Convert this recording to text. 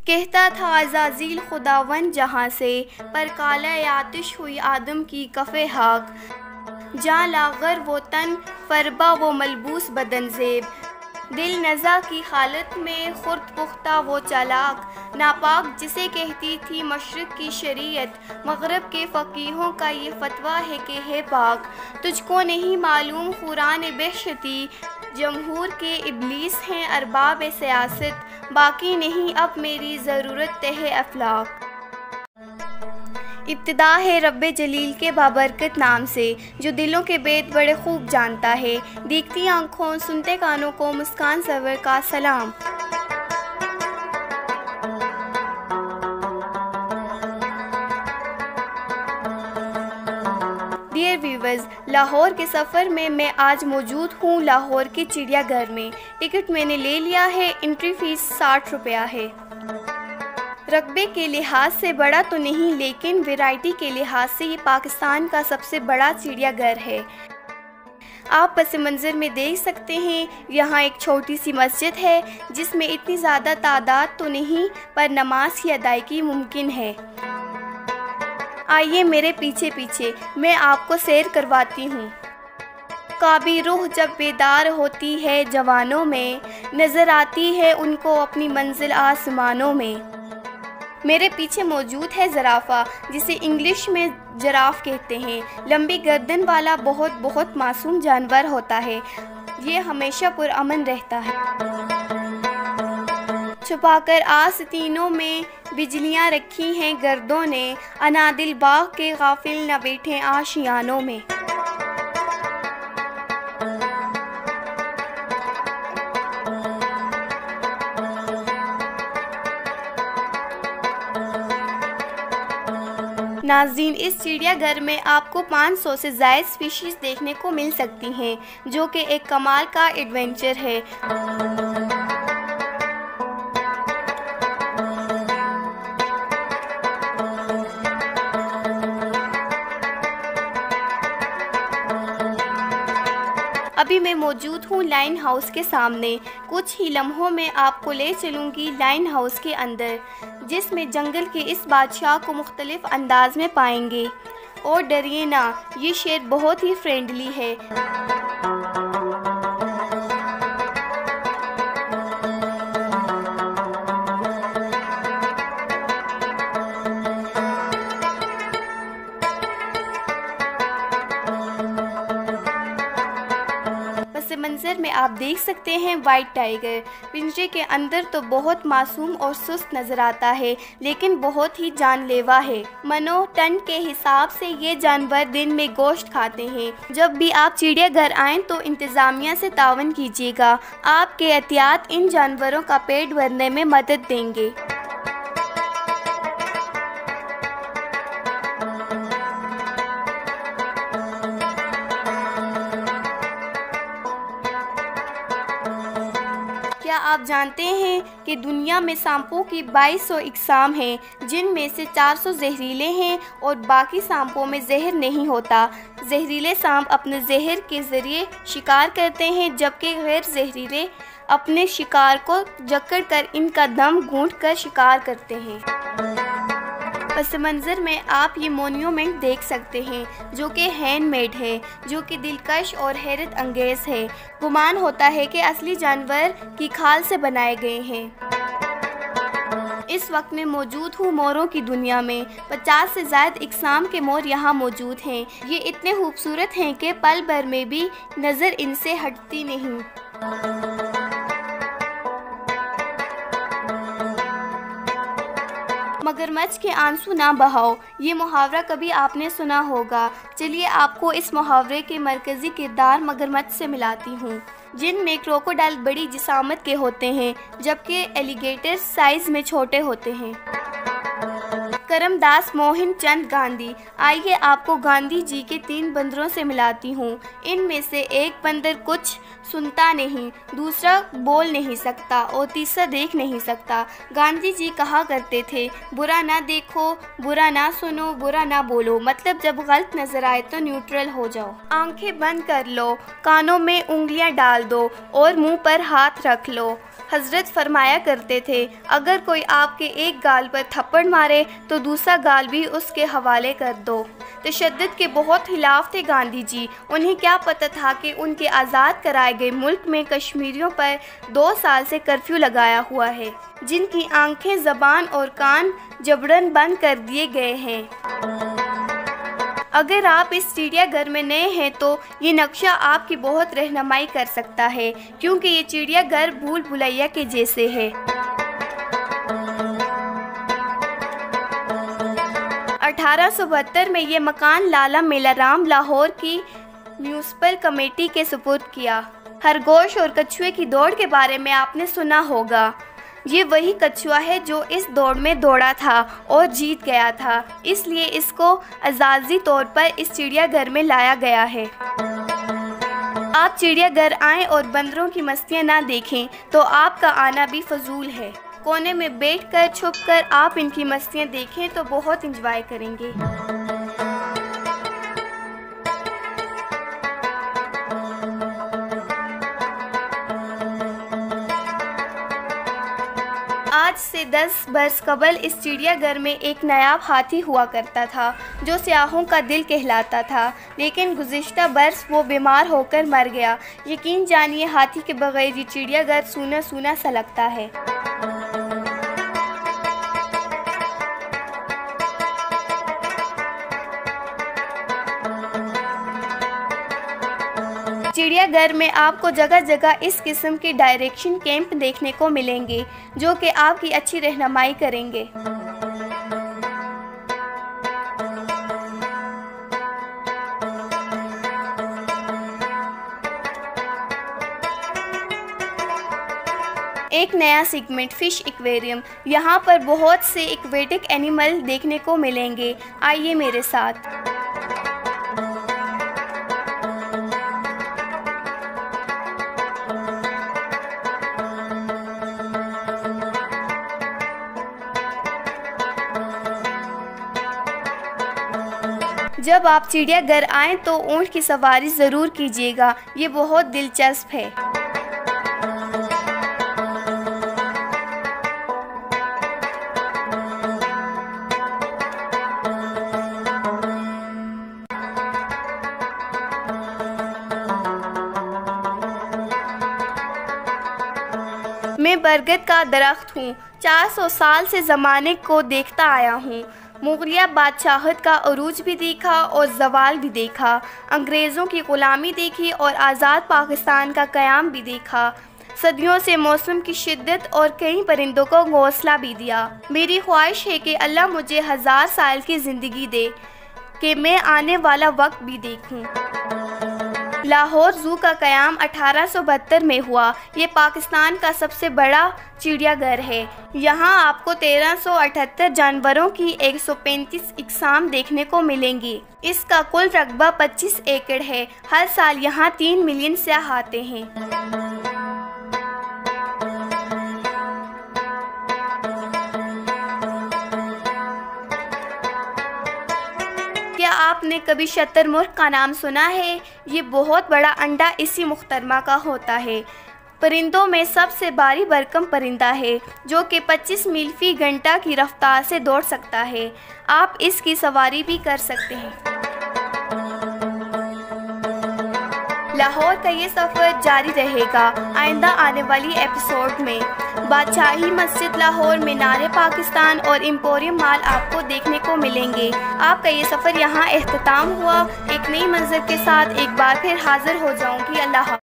कहता था अज़ाज़ील खुदावन जहाँ से, पर काला आतिश हुई आदम की कफ़े हाक। जा लागर वो तन फरबा वो मलबूस बदन ज़ेब, दिल नज़ा की हालत में खुर्द पुख्ता वो चालाक। नापाक जिसे कहती थी मशरिक़ की शरीयत, मग़रब के फ़क़ीहों का ये फ़तवा है कि है पाक। तुझको नहीं मालूम क़ुरान बेहशती, जमहूर के इब्लीस हैं अरबाब सियासत। बाकी नहीं अब मेरी ज़रूरत है अफ़लाक। इब्तिदा है रब्बे जलील के बाबरकत नाम से, जो दिलों के भेद बड़े खूब जानता है। देखती आँखों सुनते कानों को मुस्कान सरवर का सलाम। डियर व्यूवर्स, लाहौर के सफ़र में मैं आज मौजूद हूँ लाहौर के चिड़ियाघर में। टिकट मैंने ले लिया है, एंट्री फ़ीस 60 रुपया है। रकबे के लिहाज से बड़ा तो नहीं, लेकिन वैरायटी के लिहाज से ये पाकिस्तान का सबसे बड़ा चिड़ियाघर है। आप पस मंज़र में देख सकते हैं, यहाँ एक छोटी सी मस्जिद है जिसमें इतनी ज़्यादा तादाद तो नहीं, पर नमाज की अदायगी मुमकिन है। आइए मेरे पीछे पीछे, मैं आपको सैर करवाती हूँ। काबी रूह जब बेदार होती है जवानों में, नज़र आती है उनको अपनी मंजिल आसमानों में। मेरे पीछे मौजूद है ज़राफ़ा, जिसे इंग्लिश में जराफ कहते हैं। लंबी गर्दन वाला बहुत बहुत मासूम जानवर होता है। ये हमेशा पुरअमन रहता है। छुपाकर आस्तीनों में बिजलियाँ रखी हैं गर्दों ने, अनादिल बाग के गाफिल न बैठे आशियानों में। नाज़रीन, इस चिड़ियाघर में आपको 500 से ज़ायद स्पीशीज़ देखने को मिल सकती हैं, जो कि एक कमाल का एडवेंचर है। अभी मैं मौजूद हूँ लाइन हाउस के सामने। कुछ ही लम्हों में आपको ले चलूँगी लाइन हाउस के अंदर, जिसमें जंगल के इस बादशाह को मुख्तलिफ अंदाज में पाएंगे। और डरिए ना, ये शेर बहुत ही फ्रेंडली है। मंजर में आप देख सकते हैं वाइट टाइगर। पिंजरे के अंदर तो बहुत मासूम और सुस्त नजर आता है, लेकिन बहुत ही जानलेवा है। मनो टन के हिसाब से ये जानवर दिन में गोश्त खाते हैं। जब भी आप चिड़ियाघर आएँ तो इंतज़ामिया से तावन कीजिएगा। आपके एहतियात इन जानवरों का पेट भरने में मदद देंगे। क्या आप जानते हैं कि दुनिया में सांपों की 2200 इकसाम हैं, जिनमें से 400 जहरीले हैं और बाकी सांपों में जहर नहीं होता। जहरीले सांप अपने जहर के ज़रिए शिकार करते हैं, जबकि गैर जहरीले अपने शिकार को जकड़कर इनका दम घूंटकर शिकार करते हैं। पस मंज़र में आप ये मोन्यूमेंट देख सकते हैं, जो कि हैंडमेड है, जो कि दिलकश और हैरत अंगेज़ है। गुमान होता है कि असली जानवर की खाल से बनाए गए हैं। इस वक्त मैं मौजूद हूँ मोरों की दुनिया में। 50 से ज़ायद इकसाम के मोर यहाँ मौजूद हैं। ये इतने खूबसूरत हैं कि पल भर में भी नज़र इनसे हटती नहीं। मगरमच्छ के आंसू ना बहाओ, ये मुहावरा कभी आपने सुना होगा। चलिए आपको इस मुहावरे के मरकज़ी किरदार मगरमच्छ से मिलाती हूँ, जिनमें क्रोकोडाइल बड़ी जिसामत के होते हैं, जबकि एलिगेटर साइज़ में छोटे होते हैं। करमदास मोहन चंद गांधी। आइए आपको गांधी जी के 3 बंदरों से मिलाती हूँ। इनमें से एक बंदर कुछ सुनता नहीं, दूसरा बोल नहीं सकता और तीसरा देख नहीं सकता। गांधी जी कहा करते थे, बुरा ना देखो, बुरा ना सुनो, बुरा ना बोलो। मतलब जब गलत नजर आए तो न्यूट्रल हो जाओ। आंखें बंद कर लो, कानों में उंगलियां डाल दो और मुंह पर हाथ रख लो। हज़रत फरमाया करते थे, अगर कोई आपके एक गाल पर थप्पड़ मारे तो दूसरा गाल भी उसके हवाले कर दो। तशद्दुद के बहुत खिलाफ थे गांधी जी। उन्हें क्या पता था कि उनके आज़ाद कराए गए मुल्क में कश्मीरियों पर 2 साल से कर्फ्यू लगाया हुआ है, जिनकी आंखें, ज़बान और कान जबरन बंद कर दिए गए हैं। अगर आप इस चिड़ियाघर में नए हैं तो ये नक्शा आपकी बहुत रहनुमाई कर सकता है, क्योंकि ये चिड़ियाघर भूल भुलैया के जैसे है। 1872 में ये मकान लाला मेलाराम लाहौर की म्यूनिसिपल कमेटी के सुपुर्द किया। खरगोश और कछुए की दौड़ के बारे में आपने सुना होगा। ये वही कछुआ है जो इस दौड़ में दौड़ा था और जीत गया था, इसलिए इसको एजाज़ी तौर पर इस चिड़ियाघर में लाया गया है। आप चिड़ियाघर आएँ और बंदरों की मस्तियाँ ना देखें तो आपका आना भी फजूल है। कोने में बैठकर छुपकर आप इनकी मस्तियाँ देखें तो बहुत इंजॉय करेंगे। आज से 10 बरस कबल इस चिड़ियाघर में एक नायाब हाथी हुआ करता था जो सियाहों का दिल कहलाता था, लेकिन गुज़िश्ता बरस वो बीमार होकर मर गया। यकीन जानिए हाथी के बगैर ये चिड़ियाघर सूना सूना सा लगता है। चिड़ियाघर में आपको जगह जगह इस किस्म के डायरेक्शन कैंप देखने को मिलेंगे जो कि आपकी अच्छी रहनुमाई करेंगे। एक नया सेगमेंट फिश एक्वेरियम। यहाँ पर बहुत से एक्वेटिक एनिमल देखने को मिलेंगे। आइए मेरे साथ। जब आप चिड़ियाघर आएँ तो ऊँट की सवारी ज़रूर कीजिएगा, ये बहुत दिलचस्प है। मैं बरगद का दरख्त हूँ, 400 साल से ज़माने को देखता आया हूँ। मुग़लिया बादशाहत का अरूज भी देखा और ज़वाल भी देखा, अंग्रेज़ों की ग़ुलामी देखी और आज़ाद पाकिस्तान का क़याम भी देखा। सदियों से मौसम की शिद्दत और कई परिंदों को घोंसला भी दिया। मेरी ख्वाहिश है कि अल्लाह मुझे 1000 साल की ज़िंदगी दे कि मैं आने वाला वक्त भी देखूं। लाहौर ज़ू का क़याम 1872 में हुआ। ये पाकिस्तान का सबसे बड़ा चिड़ियाघर है। यहाँ आपको 1378 जानवरों की 135 इकसाम देखने को मिलेंगी। इसका कुल रकबा 25 एकड़ है। हर साल यहाँ 3 मिलियन सयाह आते हैं। क्या आपने कभी शतरमुर्ग का नाम सुना है? ये बहुत बड़ा अंडा इसी मुख्तरमा का होता है। परिंदों में सबसे भारी भरकम परिंदा है जो कि 25 मील फी घंटा की रफ्तार से दौड़ सकता है। आप इसकी सवारी भी कर सकते हैं। लाहौर का ये सफ़र जारी रहेगा आइंदा आने वाली एपिसोड में। बादशाही मस्जिद लाहौर, मीनार पाकिस्तान और एम्पोरियम मॉल आपको देखने को मिलेंगे। आपका ये सफ़र यहाँ इख्तिताम हुआ। एक नई मंज़र के साथ एक बार फिर हाजिर हो जाऊँगी। अल्लाह।